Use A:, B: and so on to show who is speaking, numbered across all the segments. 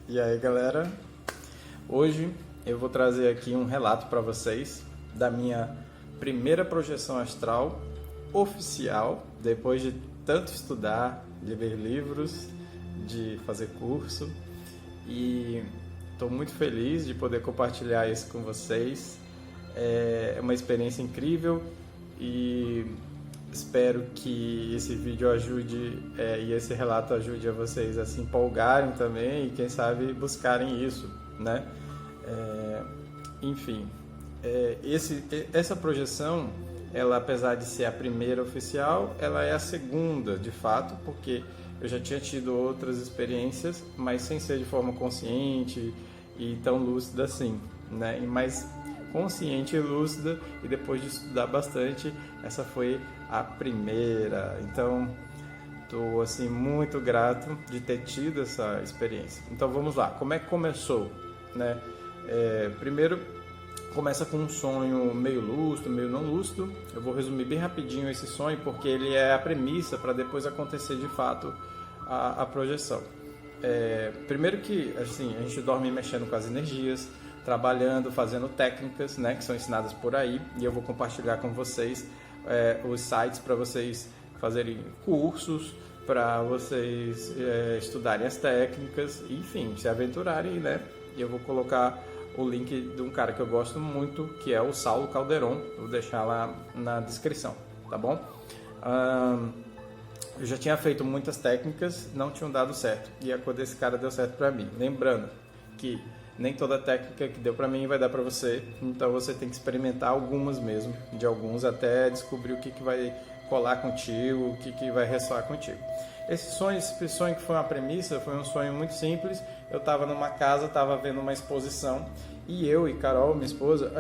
A: E aí, galera? Hoje eu vou trazer aqui um relato para vocês da minha primeira projeção astral oficial, depois de tanto estudar, de ler livros, de fazer curso, e estou muito feliz de poder compartilhar isso com vocês. É uma experiência incrível e espero que esse vídeo ajude e esse relato ajude a vocês a se empolgarem também e quem sabe buscarem isso, né? Enfim, essa projeção, ela, apesar de ser a primeira oficial, ela é a segunda de fato, porque eu já tinha tido outras experiências, mas sem ser de forma consciente e tão lúcida assim, né? Mas consciente e lúcida, e depois de estudar bastante, essa foi a primeira. Então, estou assim muito grato de ter tido essa experiência. Então vamos lá, como é que começou, né? Primeiro começa com um sonho meio lúcido, meio não lúcido. Eu vou resumir bem rapidinho esse sonho porque ele é a premissa para depois acontecer de fato a projeção. Primeiro que assim, a gente dorme mexendo com as energias, trabalhando, fazendo técnicas, né, que são ensinadas por aí, e eu vou compartilhar com vocês os sites para vocês fazerem cursos, para vocês estudarem as técnicas, enfim, se aventurarem, né? E eu vou colocar o link de um cara que eu gosto muito, que é o Saulo Calderon, vou deixar lá na descrição, tá bom? Eu já tinha feito muitas técnicas, não tinham dado certo, e a cor desse cara deu certo para mim. Lembrando que nem toda técnica que deu para mim vai dar para você, então você tem que experimentar algumas mesmo, de alguns, até descobrir o que vai colar contigo, o que vai ressoar contigo. Esse sonho que foi uma premissa, foi um sonho muito simples. Eu estava numa casa, estava vendo uma exposição, e eu e Carol, minha esposa,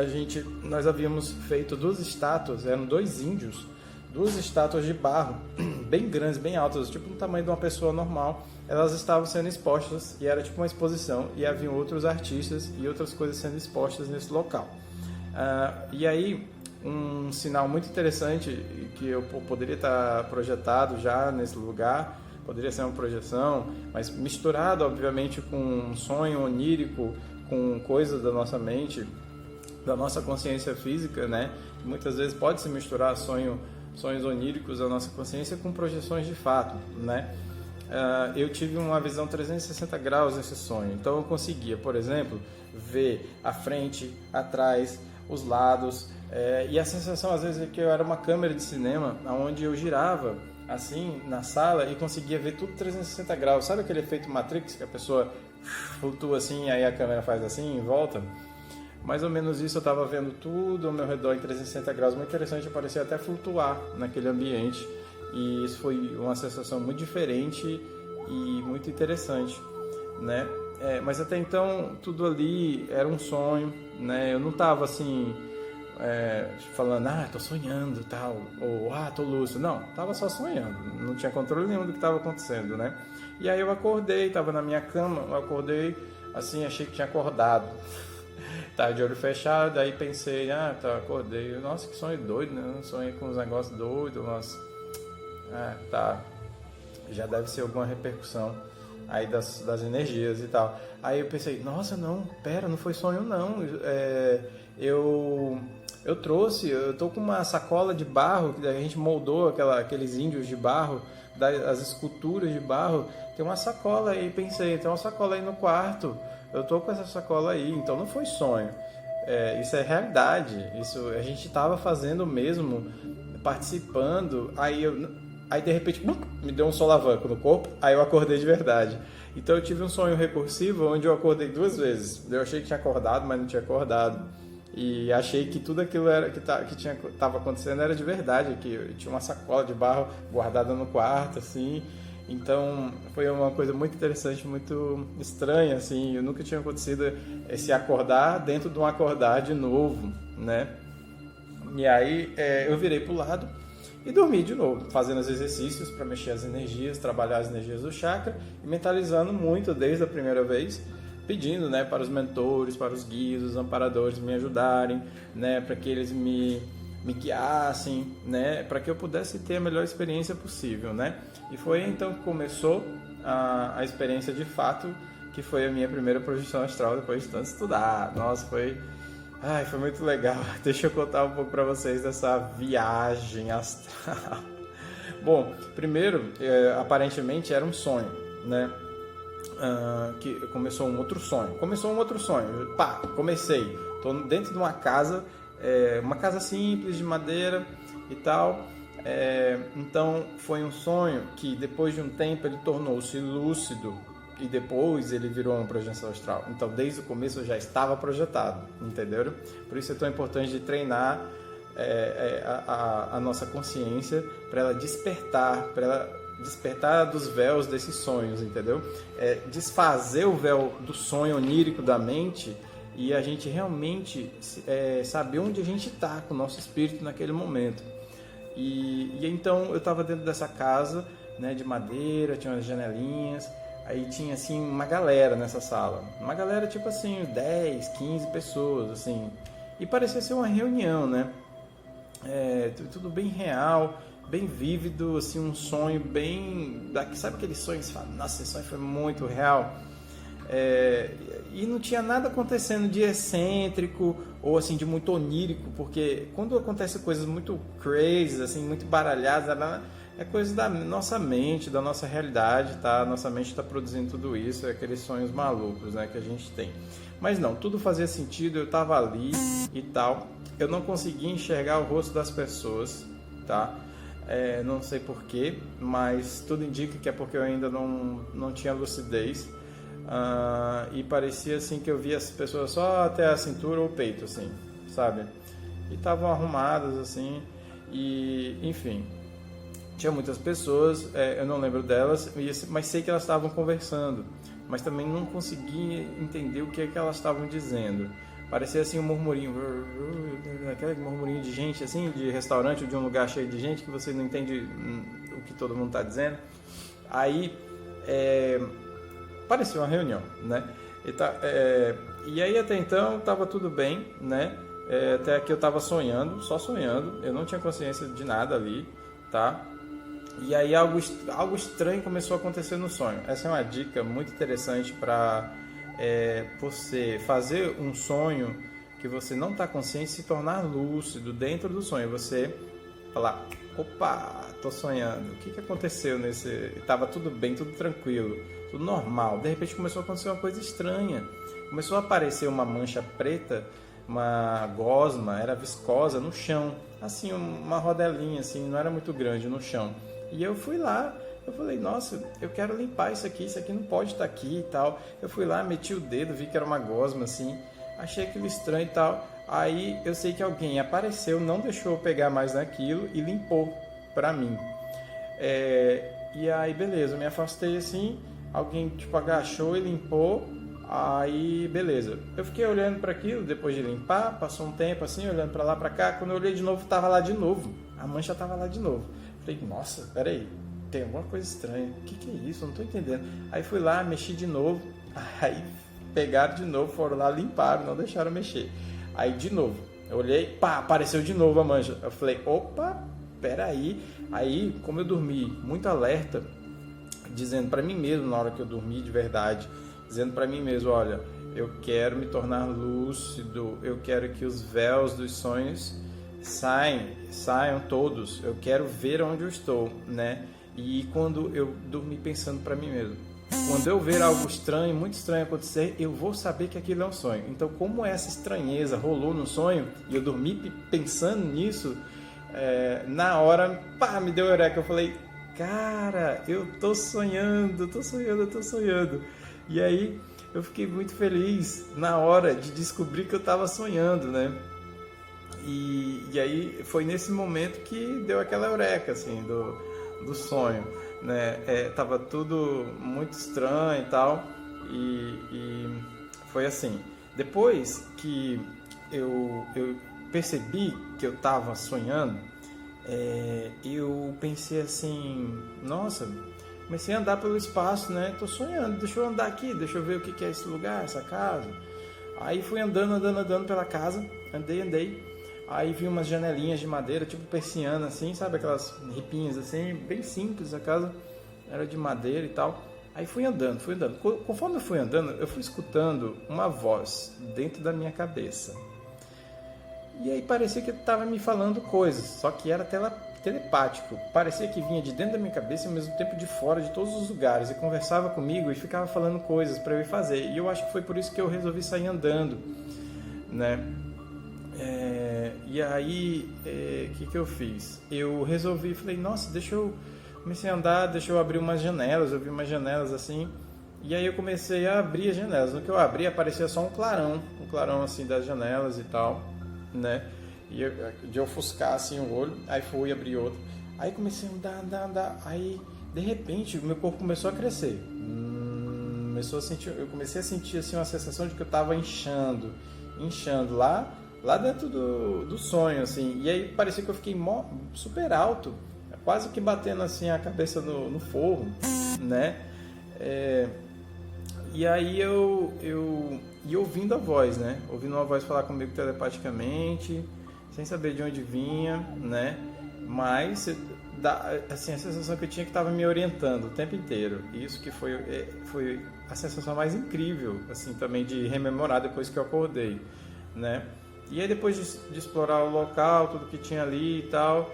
A: nós havíamos feito duas estátuas, eram dois índios, duas estátuas de barro, bem grandes, bem altas, tipo do tamanho de uma pessoa normal. Elas estavam sendo expostas e era tipo uma exposição, e havia outros artistas e outras coisas sendo expostas nesse local. E aí, um sinal muito interessante que eu poderia estar projetado já nesse lugar, poderia ser uma projeção, mas misturado obviamente com um sonho onírico, com coisas da nossa mente, da nossa consciência física, né? Muitas vezes pode se misturar sonhos oníricos da nossa consciência com projeções de fato, né? Eu tive uma visão 360 graus nesse sonho, então eu conseguia, por exemplo, ver a frente, atrás, os lados, e a sensação às vezes é que eu era uma câmera de cinema, onde eu girava assim na sala e conseguia ver tudo 360 graus. Sabe aquele efeito Matrix que a pessoa flutua assim, aí a câmera faz assim e volta? Mais ou menos isso, eu estava vendo tudo ao meu redor em 360 graus, muito interessante, eu parecia até flutuar naquele ambiente. E isso foi uma sensação muito diferente e muito interessante, né? Mas até então tudo ali era um sonho, né? Eu não estava assim falando, tô sonhando e tal, ou tô lúcido. Não, estava só sonhando, não tinha controle nenhum do que estava acontecendo, né? E aí eu acordei, estava na minha cama, eu acordei assim, achei que tinha acordado. Tava de olho fechado, aí pensei, acordei, nossa, que sonho doido, né? Sonhei com uns negócios doidos, nossa. Já deve ser alguma repercussão aí das energias e tal. Aí eu pensei, nossa, não foi sonho não. Eu tô com uma sacola de barro, que a gente moldou aqueles índios de barro, as esculturas de barro, tem uma sacola aí, pensei, tem uma sacola aí no quarto, eu tô com essa sacola aí, então não foi sonho. Isso é realidade, isso a gente estava fazendo mesmo, participando, aí de repente me deu um solavanco no corpo, aí eu acordei de verdade. Então eu tive um sonho recursivo onde eu acordei duas vezes. Eu achei que tinha acordado, mas não tinha acordado. E achei que tudo aquilo que estava acontecendo era de verdade, que eu tinha uma sacola de barro guardada no quarto, assim. Então foi uma coisa muito interessante, muito estranha, assim. Eu nunca tinha acontecido esse acordar dentro de um acordar de novo, né? E aí eu virei pro lado e dormi de novo, fazendo os exercícios para mexer as energias, trabalhar as energias do chakra e mentalizando muito desde a primeira vez, pedindo, né, para os mentores, para os guias, os amparadores me ajudarem, né, para que eles me guiassem, né, para que eu pudesse ter a melhor experiência possível, né? E foi então que começou a experiência de fato que foi a minha primeira projeção astral depois de tanto estudar. Nossa, foi muito legal. Deixa eu contar um pouco para vocês dessa viagem astral. Bom, primeiro, aparentemente era um sonho, né? Que começou um outro sonho. Pá, comecei. Tô dentro de uma casa simples de madeira e tal. Então foi um sonho que depois de um tempo ele tornou-se lúcido e depois ele virou uma projeção astral. Então desde o começo eu já estava projetado, entenderam? Por isso é tão importante de treinar a nossa consciência para ela despertar dos véus desses sonhos, entendeu? Desfazer o véu do sonho onírico da mente e a gente realmente saber onde a gente está com o nosso espírito naquele momento. E então eu estava dentro dessa casa, né, de madeira, tinha umas janelinhas, aí tinha assim uma galera nessa sala, uma galera tipo assim 10, 15 pessoas assim, e parecia ser uma reunião, né? Tudo bem real, bem vívido, assim, um sonho bem... Sabe aquele sonho que você fala, nossa, esse sonho foi muito real? E não tinha nada acontecendo de excêntrico ou assim de muito onírico, porque quando acontecem coisas muito crazy, assim, muito baralhadas, é coisa da nossa mente, da nossa realidade, tá? Nossa mente está produzindo tudo isso, aqueles sonhos malucos, né, que a gente tem. Mas não, tudo fazia sentido, eu estava ali e tal. Eu não conseguia enxergar o rosto das pessoas, tá? Não sei porquê, mas tudo indica que é porque eu ainda não tinha lucidez. E parecia assim que eu via as pessoas só até a cintura ou o peito, assim, sabe? E estavam arrumadas, assim, e enfim. Tinha muitas pessoas, eu não lembro delas, mas sei que elas estavam conversando, mas também não conseguia entender o que é que elas estavam dizendo. Parecia assim um murmurinho, aquele murmurinho de gente, assim, de restaurante ou de um lugar cheio de gente que você não entende o que todo mundo está dizendo. Aí, parecia uma reunião, né? E aí até então estava tudo bem, né? Até que eu estava sonhando, só sonhando, eu não tinha consciência de nada ali, tá? E aí algo estranho começou a acontecer no sonho. Essa é uma dica muito interessante para você fazer um sonho que você não está consciente se tornar lúcido dentro do sonho. Você falar, opa, tô sonhando. O que aconteceu nesse... Tava tudo bem, tudo tranquilo, tudo normal. De repente começou a acontecer uma coisa estranha. Começou a aparecer uma mancha preta, uma gosma, era viscosa no chão. Assim, uma rodelinha, assim, não era muito grande no chão. E eu fui lá, eu falei, nossa, eu quero limpar isso aqui não pode estar aqui e tal. Eu fui lá, meti o dedo, vi que era uma gosma assim, achei aquilo estranho e tal. Aí eu sei que alguém apareceu, não deixou eu pegar mais naquilo e limpou pra mim. E aí beleza, eu me afastei assim, alguém tipo agachou e limpou, aí beleza. Eu fiquei olhando para aquilo depois de limpar, passou um tempo assim, olhando para lá, para cá, quando eu olhei de novo, tava lá de novo, a mancha tava lá de novo. Falei, nossa, peraí, tem alguma coisa estranha, o que é isso? Eu não tô entendendo. Aí fui lá, mexi de novo, aí pegaram de novo, foram lá, limparam, não deixaram mexer. Aí de novo, eu olhei, pá, apareceu de novo a mancha. Eu falei, opa, peraí. Aí, como eu dormi muito alerta, dizendo para mim mesmo, na hora que eu dormi de verdade, dizendo para mim mesmo, olha, eu quero me tornar lúcido, eu quero que os véus dos sonhos saiam todos, eu quero ver onde eu estou, né? E quando eu dormi pensando para mim mesmo, quando eu ver algo estranho, muito estranho acontecer, eu vou saber que aquilo é um sonho. Então, como essa estranheza rolou no sonho e eu dormi pensando nisso, na hora, pá, me deu eureka. Eu falei, cara, eu tô sonhando. E aí eu fiquei muito feliz na hora de descobrir que eu estava sonhando, né? E aí foi nesse momento que deu aquela eureka, assim, do sonho, né? Tava tudo muito estranho e tal, e foi assim. Depois que eu percebi que eu estava sonhando, eu pensei assim, nossa, comecei a andar pelo espaço, né? Tô sonhando, deixa eu andar aqui, deixa eu ver o que é esse lugar, essa casa. Aí fui andando pela casa, andei. Aí vi umas janelinhas de madeira, tipo persiana, assim, sabe? Aquelas ripinhas, assim, bem simples. A casa era de madeira e tal. Aí fui andando. Conforme eu fui andando, eu fui escutando uma voz dentro da minha cabeça. E aí parecia que ele estava me falando coisas, só que era telepático. Parecia que vinha de dentro da minha cabeça e ao mesmo tempo de fora, de todos os lugares. E conversava comigo e ficava falando coisas para eu ir fazer. E eu acho que foi por isso que eu resolvi sair andando, né? E aí, o que eu fiz? Eu resolvi, falei, nossa, comecei a andar, deixa eu abrir umas janelas. Eu vi umas janelas assim. E aí eu comecei a abrir as janelas. No que eu abri, aparecia só um clarão assim das janelas e tal, né? E de ofuscar assim o olho, aí fui abrir outro. Aí comecei a andar. Aí, de repente, o meu corpo começou a crescer. Eu comecei a sentir assim uma sensação de que eu estava inchando lá dentro do sonho, assim. E aí parecia que eu fiquei super alto, quase que batendo assim a cabeça no forro, né? E aí eu ouvindo a voz, né? Ouvindo uma voz falar comigo telepaticamente, sem saber de onde vinha, né? Mas assim, a sensação que eu tinha que estava me orientando o tempo inteiro. Isso que foi a sensação mais incrível, assim, também de rememorar depois que eu acordei, né? E aí depois de explorar o local, tudo que tinha ali e tal,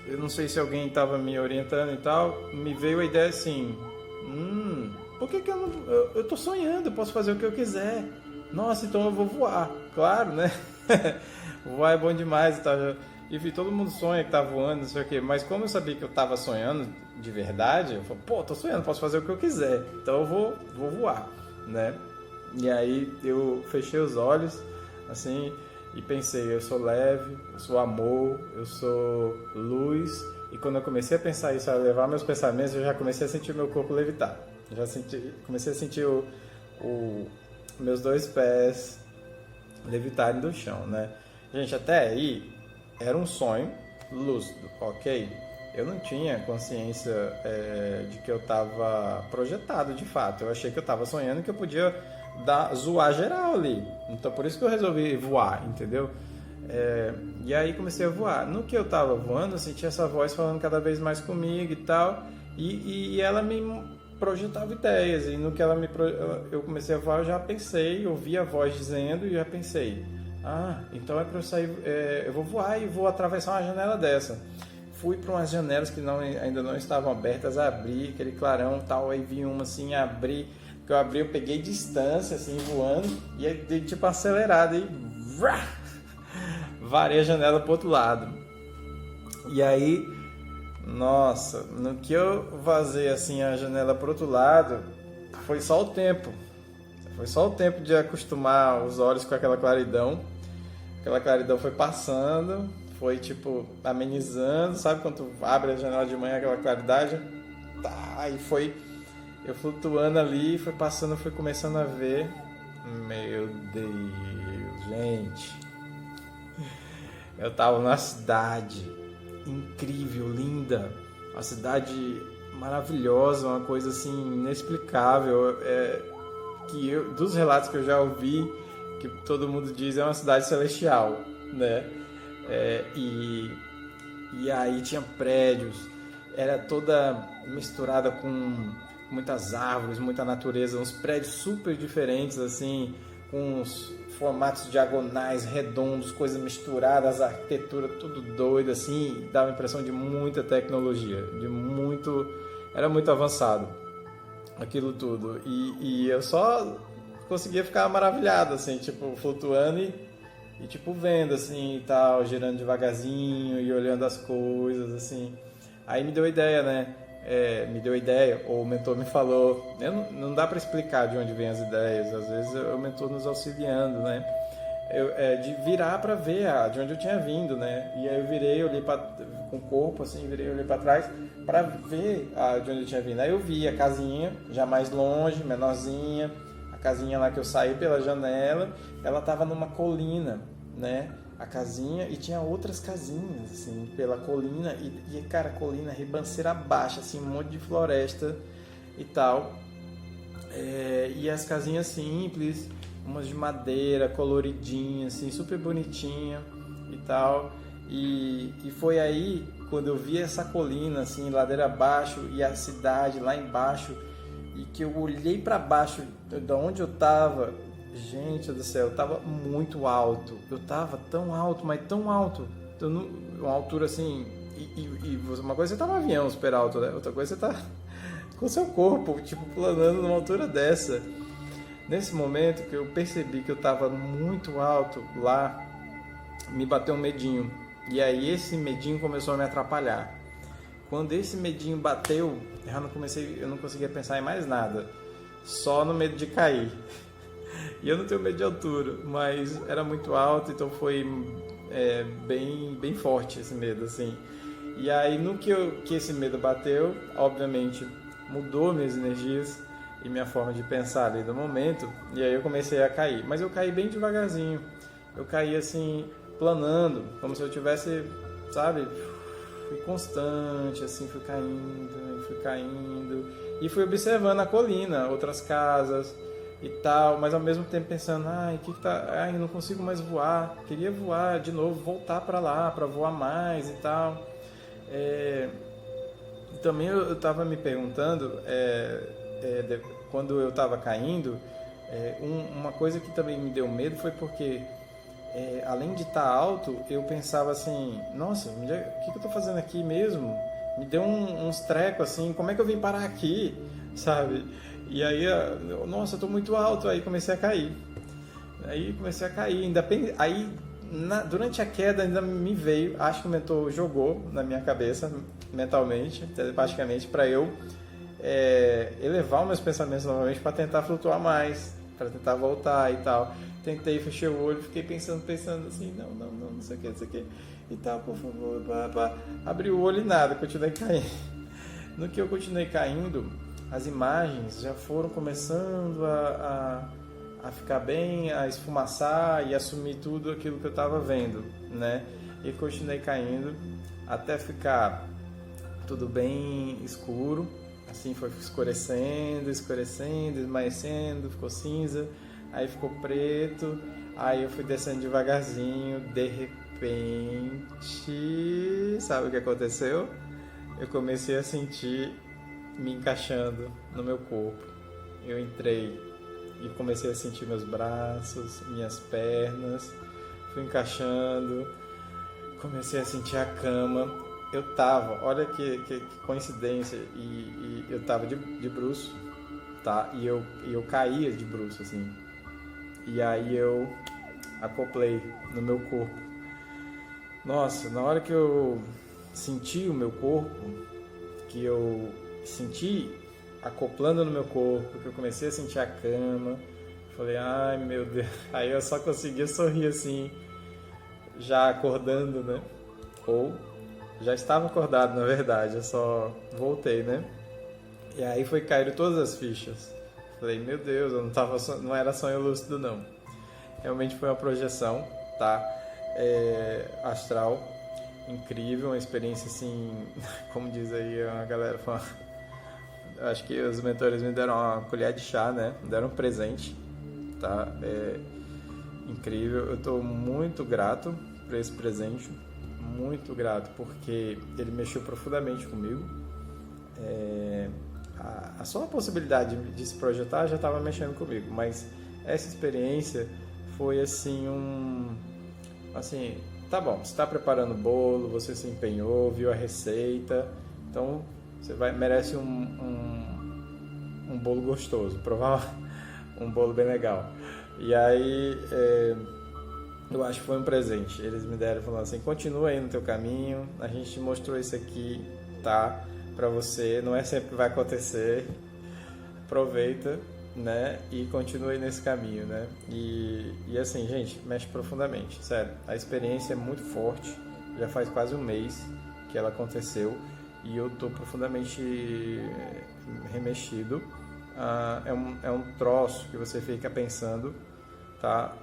A: eu não sei se alguém estava me orientando e tal, me veio a ideia assim, por que eu não... Eu tô sonhando, eu posso fazer o que eu quiser. Nossa, então eu vou voar. Claro, né? Voar é bom demais e tal. Enfim, todo mundo sonha que tá voando, não sei o quê. Mas como eu sabia que eu tava sonhando de verdade, eu falei, tô sonhando, posso fazer o que eu quiser. Então eu vou voar, né? E aí eu fechei os olhos, assim, e pensei, eu sou leve, eu sou amor, eu sou luz. E quando eu comecei a pensar isso, a levar meus pensamentos, eu já comecei a sentir o meu corpo levitar. Comecei a sentir meus dois pés levitarem do chão, né? Gente, até aí era um sonho lúcido, ok? Eu não tinha consciência de que eu estava projetado de fato. Eu achei que eu estava sonhando e que eu podia zoar geral ali. Então por isso que eu resolvi voar, entendeu? E aí comecei a voar. No que eu estava voando, eu senti essa voz falando cada vez mais comigo e tal. E ela me projetava ideias. E no que eu comecei a voar, eu já pensei, ouvi a voz dizendo e já pensei, então é para eu sair, eu vou voar e vou atravessar uma janela dessa. Fui para umas janelas que ainda não estavam abertas, abri aquele clarão e tal, aí vi uma assim, abri, que eu abri, eu peguei distância assim, voando, e aí dei tipo acelerado e varei a janela pro outro lado. E aí, nossa, no que eu vazei assim a janela pro outro lado, foi só o tempo de acostumar os olhos com aquela claridão. Aquela claridão foi passando, foi tipo amenizando, sabe quando tu abre a janela de manhã, aquela claridade, e foi eu flutuando ali, foi passando, fui começando a ver, meu Deus, gente, eu tava numa cidade incrível, linda, uma cidade maravilhosa, uma coisa assim inexplicável, dos relatos que eu já ouvi, que todo mundo diz, é uma cidade celestial, né? E aí tinha prédios, era toda misturada com muitas árvores, muita natureza, uns prédios super diferentes, assim, com uns formatos diagonais, redondos, coisas misturadas, arquitetura tudo doida, assim, dava a impressão de muita tecnologia, era muito avançado aquilo tudo, e eu só conseguia ficar maravilhado, assim, tipo, flutuando e tipo, vendo, assim, e tal, girando devagarzinho e olhando as coisas, assim. Aí me deu ideia, né? Ou o mentor me falou, não dá para explicar de onde vem as ideias, às vezes o mentor nos auxiliando, né? De virar para ver de onde eu tinha vindo, né? E aí eu virei, olhei com o corpo, assim, olhei para trás para ver de onde eu tinha vindo. Aí eu vi a casinha, já mais longe, menorzinha, a casinha lá que eu saí pela janela, ela tava numa colina, né? A casinha, e tinha outras casinhas, assim, pela colina, e cara, colina ribanceira baixa, assim, um monte de floresta e tal. E as casinhas simples, umas de madeira, coloridinha, assim, super bonitinha e tal. E foi aí, quando eu vi essa colina, assim, ladeira abaixo, e a cidade lá embaixo, e que eu olhei para baixo, de onde eu tava, gente do céu, eu tava muito alto. Eu tava tão alto, mas tão alto. Uma altura assim, e uma coisa você tá no avião super alto, né? Outra coisa você tá com o seu corpo, tipo, planando numa altura dessa. Nesse momento que eu percebi que eu tava muito alto lá, me bateu um medinho. E aí esse medinho começou a me atrapalhar. Quando esse medinho bateu, eu não conseguia pensar em mais nada. Só no medo de cair. E eu não tenho medo de altura, mas era muito alto, então foi bem forte esse medo, assim. E aí no que esse medo bateu, obviamente mudou minhas energias e minha forma de pensar ali no momento, e aí eu comecei a cair. Mas eu caí bem devagarzinho. Eu caí assim, planando, como se eu tivesse, sabe, fui constante, assim, fui caindo, e fui observando a colina, outras casas e tal, mas ao mesmo tempo pensando, eu não consigo mais voar, queria voar de novo, voltar para lá, para voar mais e tal. Também eu estava me perguntando, quando eu estava caindo, uma coisa que também me deu medo foi porque além de estar alto, eu pensava assim, nossa, o que eu estou fazendo aqui mesmo? Me deu uns trecos assim, como é que eu vim parar aqui, sabe? E aí, nossa, eu estou muito alto, aí comecei a cair. Durante a queda ainda me veio, acho que o mentor jogou na minha cabeça, mentalmente, telepaticamente, para eu elevar os meus pensamentos novamente para tentar flutuar mais, para tentar voltar e tal. Tentei, fechei o olho, fiquei pensando assim, não sei o que, e tal, por favor, abri o olho e nada, continuei caindo. No que eu continuei caindo, as imagens já foram começando a ficar bem, a esfumaçar e assumir tudo aquilo que eu estava vendo, né? E continuei caindo até ficar tudo bem escuro, assim foi escurecendo, esmaecendo, ficou cinza. Aí ficou preto, aí eu fui descendo devagarzinho, de repente, sabe o que aconteceu? Eu comecei a sentir me encaixando no meu corpo. Eu entrei e comecei a sentir meus braços, minhas pernas, fui encaixando, comecei a sentir a cama. Eu tava, olha que coincidência, e eu tava de bruço, tá? E eu caía de bruço, assim. E aí eu acoplei no meu corpo. Nossa, na hora que eu senti o meu corpo, que eu senti acoplando no meu corpo, que eu comecei a sentir a cama, falei, ai meu Deus. Aí eu só conseguia sorrir assim, já acordando, né? Ou já estava acordado, na verdade, eu só voltei, né? E aí foi cair todas as fichas. Falei, meu Deus, eu não era sonho lúcido, não. Realmente foi uma projeção, tá? Astral, incrível, uma experiência assim, como diz aí a galera, acho que os mentores me deram uma colher de chá, né? Me deram um presente, tá? Incrível, eu estou muito grato por esse presente, muito grato, porque ele mexeu profundamente comigo. Só a possibilidade de se projetar já estava mexendo comigo, mas essa experiência foi assim assim, tá bom, você está preparando o bolo, você se empenhou, viu a receita, então você merece um bolo gostoso, provar um bolo bem legal. E aí eu acho que foi um presente, eles me deram falando assim, continua aí no teu caminho, a gente te mostrou isso aqui, tá? Para você, não é sempre que vai acontecer, aproveita, né, e continue nesse caminho, né, e assim, gente, mexe profundamente, sério, a experiência é muito forte, já faz quase um mês que ela aconteceu, e eu tô profundamente remexido, é um troço que você fica pensando, tá,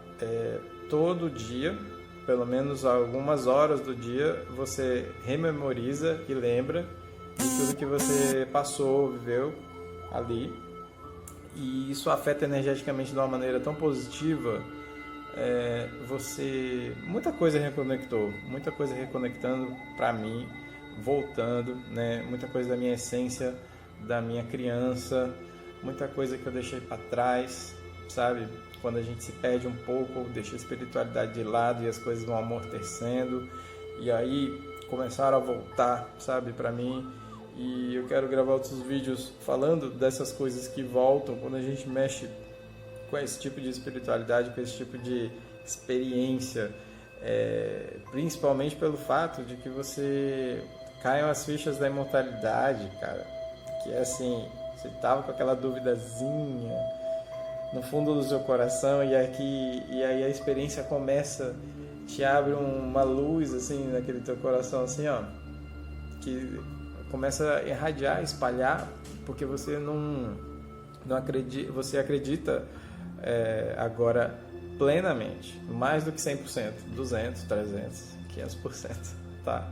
A: todo dia, pelo menos algumas horas do dia, você rememoriza e lembra de tudo que você passou, viveu ali, e isso afeta energeticamente de uma maneira tão positiva. Muita coisa reconectando para mim, voltando, né? Muita coisa da minha essência, da minha criança, muita coisa que eu deixei para trás, sabe? Quando a gente se perde um pouco, deixa a espiritualidade de lado e as coisas vão amortecendo, e aí começaram a voltar, sabe, para mim. E eu quero gravar outros vídeos falando dessas coisas que voltam quando a gente mexe com esse tipo de espiritualidade, com esse tipo de experiência, principalmente pelo fato de que você caiam as fichas da imortalidade, cara, que é assim, você tava com aquela duvidazinha no fundo do seu coração e aí a experiência começa, te abre uma luz assim naquele teu coração assim, ó, que começa a irradiar, espalhar, porque você não acredita, você acredita agora plenamente, mais do que 100%, 200, 300, 500%, tá?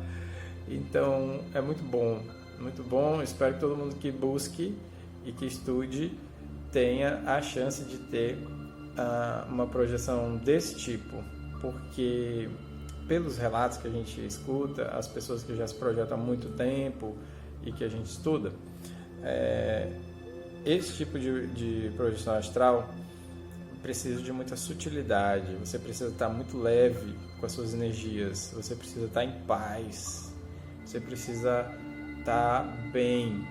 A: Então é muito bom, espero que todo mundo que busque e que estude tenha a chance de ter uma projeção desse tipo, porque pelos relatos que a gente escuta, as pessoas que já se projetam há muito tempo e que a gente estuda, esse tipo de projeção astral precisa de muita sutilidade, você precisa estar muito leve com as suas energias, você precisa estar em paz, você precisa estar bem,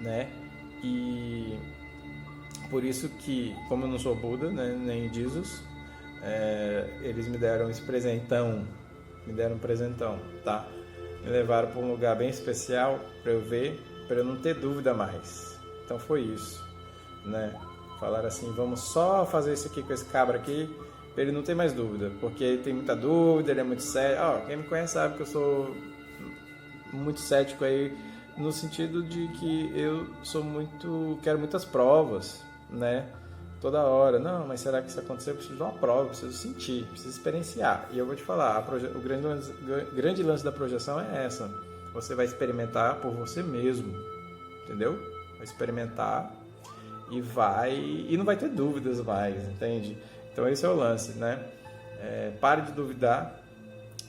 A: né? E por isso que, como eu não sou Buda, né, nem Jesus, eles me deram esse presentão, tá? Me levaram para um lugar bem especial para eu ver, para eu não ter dúvida mais. Então foi isso, né? Falaram assim, vamos só fazer isso aqui com esse cabra aqui, para ele não ter mais dúvida, porque ele tem muita dúvida, ele é muito cético. Quem me conhece sabe que eu sou muito cético aí, no sentido de que eu quero muitas provas, né? Toda hora, não, mas será que isso aconteceu? Eu preciso de uma prova, eu preciso sentir, eu preciso experienciar. E eu vou te falar, o grande lance da projeção é essa, você vai experimentar por você mesmo, entendeu? Vai experimentar e não vai ter dúvidas mais, entende? Então esse é o lance, né? Pare de duvidar,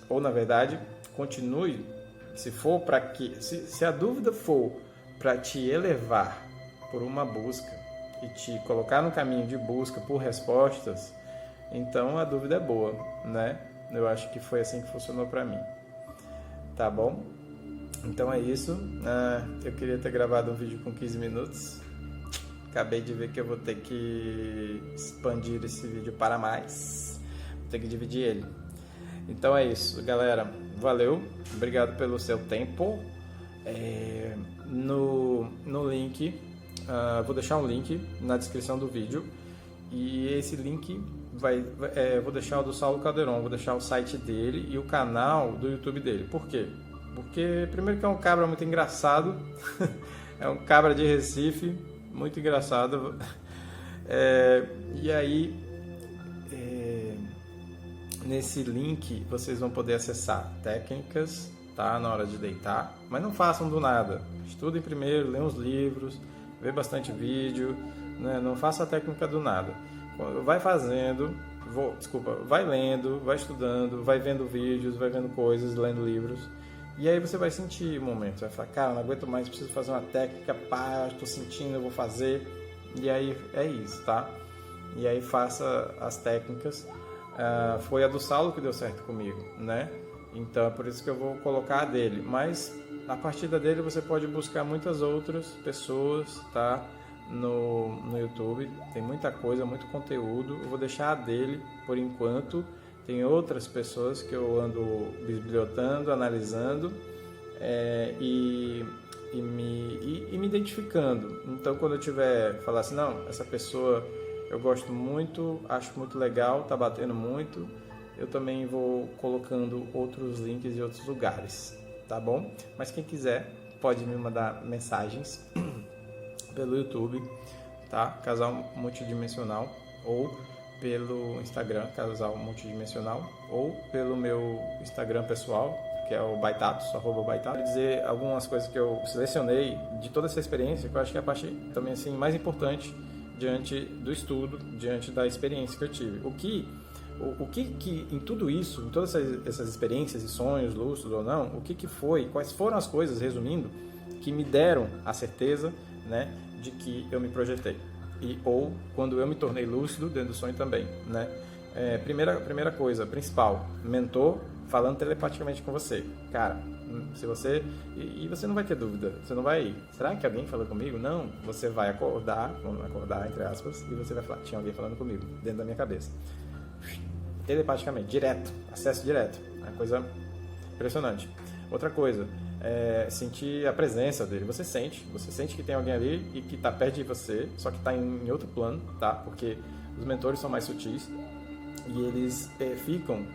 A: ou na verdade, continue, se a dúvida for para te elevar por uma busca e te colocar no caminho de busca por respostas, então a dúvida é boa, né? Eu acho que foi assim que funcionou para mim, tá bom? Então é isso, eu queria ter gravado um vídeo com 15 minutos, acabei de ver que eu vou ter que expandir esse vídeo para mais, vou ter que dividir ele. Então é isso, galera, valeu, obrigado pelo seu tempo. No link, vou deixar um link na descrição do vídeo, e esse link vou deixar o do Saulo Calderon, vou deixar o site dele e o canal do YouTube dele. Por quê? Porque primeiro que é um cabra muito engraçado, é um cabra de Recife, muito engraçado, e aí nesse link vocês vão poder acessar técnicas, tá, na hora de deitar, mas não façam do nada, estudem primeiro, leiam os livros, vê bastante vídeo, né? Não faça a técnica do nada, vai fazendo, vai lendo, vai estudando, vai vendo vídeos, vai vendo coisas, lendo livros, e aí você vai sentir o momento, vai falar, cara, não aguento mais, preciso fazer uma técnica, pá, estou sentindo, eu vou fazer, e aí é isso, tá? E aí faça as técnicas. Foi a do Saulo que deu certo comigo, né? Então é por isso que eu vou colocar a dele, mas a partir da dele você pode buscar muitas outras pessoas, tá? No YouTube, tem muita coisa, muito conteúdo. Eu vou deixar a dele por enquanto. Tem outras pessoas que eu ando bibliotando, analisando e me identificando. Então quando eu tiver falar assim, não, essa pessoa eu gosto muito, acho muito legal, tá batendo muito, eu também vou colocando outros links de outros lugares, tá bom? Mas quem quiser pode me mandar mensagens pelo YouTube, tá? Casal Multidimensional, ou pelo Instagram, Casal Multidimensional, ou pelo meu Instagram pessoal, que é o Baitatos, @Baitatos. Vou dizer algumas coisas que eu selecionei de toda essa experiência, que eu acho que é a parte também assim mais importante diante do estudo, diante da experiência que eu tive. O que o que em tudo isso, em todas essas experiências e sonhos, lúcidos ou não, o que foi, quais foram as coisas, resumindo, que me deram a certeza, né, de que eu me projetei. Ou quando eu me tornei lúcido dentro do sonho também, né? Primeira coisa, principal, mentor falando telepaticamente com você. Cara, se você... E você não vai ter dúvida, você não vai... Será que alguém falou comigo? Não, você vai acordar, entre aspas, e você vai falar, tinha alguém falando comigo, dentro da minha cabeça. Telepaticamente, direto, acesso direto. É uma coisa impressionante. Outra coisa, sentir a presença dele. Você sente que tem alguém ali e que está perto de você, só que está em outro plano, tá? Porque os mentores são mais sutis e eles ficam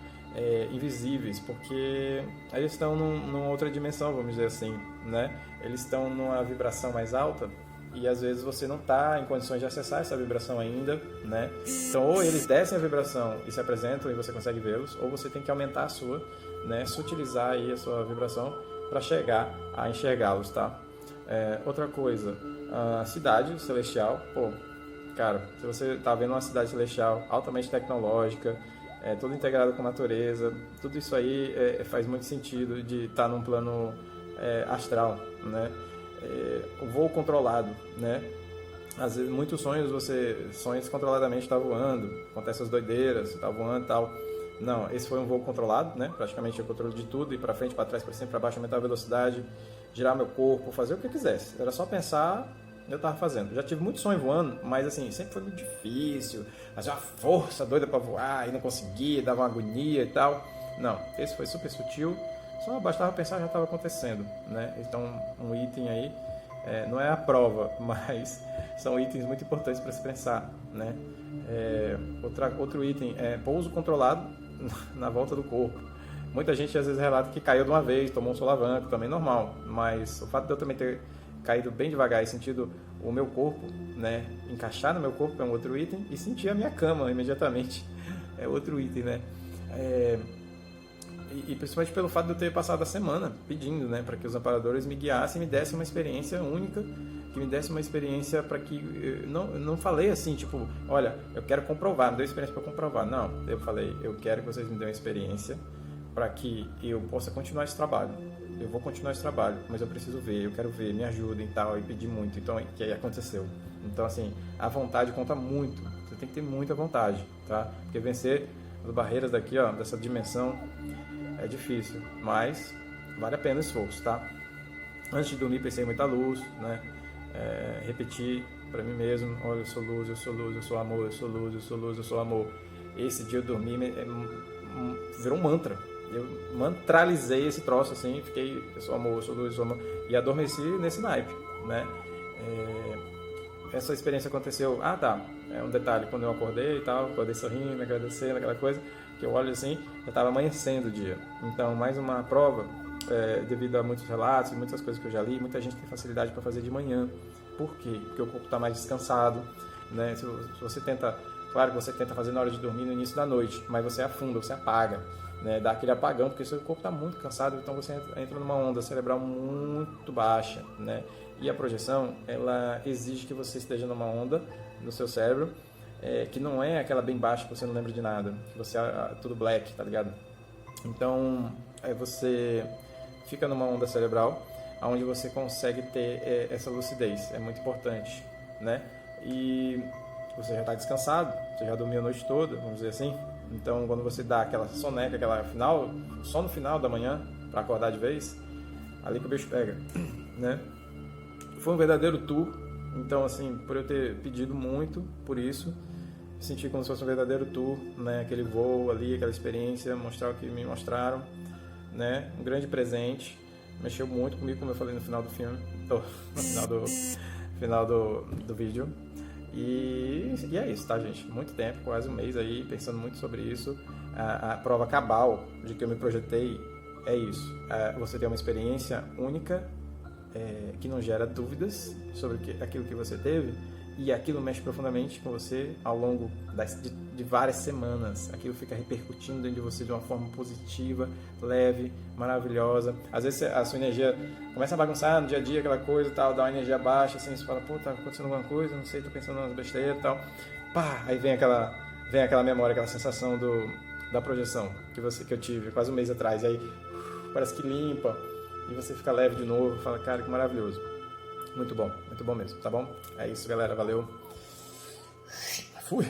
A: invisíveis, porque eles estão numa outra dimensão, vamos dizer assim, né? Eles estão numa vibração mais alta e às vezes você não está em condições de acessar essa vibração ainda, né? Então, ou eles descem a vibração e se apresentam e você consegue vê-los, ou você tem que aumentar a sua, né? Sutilizar aí a sua vibração para chegar a enxergá-los, tá? Outra coisa, a cidade celestial, pô, cara, se você está vendo uma cidade celestial altamente tecnológica, tudo integrado com a natureza, tudo isso aí faz muito sentido de estar num plano astral, né? O voo controlado, né? Às vezes, muitos sonhos, você sonha descontroladamente, está voando, acontece essas doideiras, está voando e tal. Não, esse foi um voo controlado, né? Praticamente o controle de tudo, ir para frente, para trás, para cima, para baixo, aumentar a velocidade, girar meu corpo, fazer o que eu quisesse. Era só pensar, eu estava fazendo. Já tive muito sonho voando, mas assim, sempre foi muito difícil, fazer uma força doida para voar e não conseguia, dava uma agonia e tal. Não, esse foi super sutil, só bastava pensar, já estava acontecendo, né? Então, um item aí, não é a prova, mas são itens muito importantes para se pensar, né? Outro item é pouso controlado na volta do corpo. Muita gente às vezes relata que caiu de uma vez, tomou um solavanco, também normal, mas o fato de eu também ter caído bem devagar e sentido o meu corpo, né, encaixar no meu corpo é um outro item, e sentir a minha cama imediatamente é outro item, né? E principalmente pelo fato de eu ter passado a semana pedindo, né, para que os amparadores me guiassem e me dessem uma experiência única, que me desse uma experiência para que... Eu não falei assim, tipo, olha, eu quero comprovar, me deu experiência para comprovar. Não, eu falei, eu quero que vocês me dêem uma experiência para que eu possa continuar esse trabalho. Eu vou continuar esse trabalho, mas eu preciso ver, eu quero ver, me ajudem e tal, e pedi muito, então, que aí aconteceu. Então, assim, a vontade conta muito, você tem que ter muita vontade, tá? Porque vencer as barreiras daqui, ó, dessa dimensão, é difícil, mas vale a pena o esforço, tá? Antes de dormir, pensei em muita luz, né? Repetir para mim mesmo, olha, eu sou luz, eu sou luz, eu sou amor, eu sou luz, eu sou luz, eu sou amor. Esse dia eu dormi, virou um mantra. Eu mantralizei esse troço assim, fiquei, eu sou amor, eu sou luz, eu sou amor, e adormeci nesse naipe, né? Essa experiência aconteceu, um detalhe, quando eu acordei e tal, acordei sorrindo, agradecendo, aquela coisa, que eu olho assim, já estava amanhecendo o dia. Então, mais uma prova, devido a muitos relatos, muitas coisas que eu já li, muita gente tem facilidade para fazer de manhã. Por quê? Porque o corpo está mais descansado, né? Se você tenta, claro que você tenta fazer na hora de dormir no início da noite, mas você afunda, você apaga, né? Dá aquele apagão, porque seu corpo está muito cansado, então você entra numa onda cerebral muito baixa, né? E a projeção, ela exige que você esteja numa onda no seu cérebro, que não é aquela bem baixa que você não lembra de nada, que você tudo black, tá ligado? Então, você fica numa onda cerebral, onde você consegue ter essa lucidez, é muito importante, né? E você já está descansado, você já dormiu a noite toda, vamos dizer assim. Então, quando você dá aquela soneca, só no final da manhã, para acordar de vez, ali que o bicho pega, né? Foi um verdadeiro tour, então, assim, por eu ter pedido muito por isso, senti como se fosse um verdadeiro tour, né? Aquele voo ali, aquela experiência, mostrar o que me mostraram, né? Um grande presente, mexeu muito comigo, como eu falei no final do filme, no final do vídeo. E é isso, tá, gente? Muito tempo, quase um mês aí, pensando muito sobre isso. A prova cabal de que eu me projetei é isso. Você tem uma experiência única, que não gera dúvidas sobre aquilo que você teve, e aquilo mexe profundamente com você ao longo de várias semanas. Aquilo fica repercutindo dentro de você de uma forma positiva, leve, maravilhosa. Às vezes a sua energia começa a bagunçar no dia a dia, aquela coisa e tal, dá uma energia baixa, assim, você fala, pô, tá acontecendo alguma coisa, não sei, tô pensando umas besteiras e tal. Pá, aí vem aquela vem aquela memória, aquela sensação da projeção que eu tive quase um mês atrás. E aí parece que limpa e você fica leve de novo. Fala, cara, que maravilhoso. Muito bom mesmo, tá bom? É isso, galera. Valeu. Fui.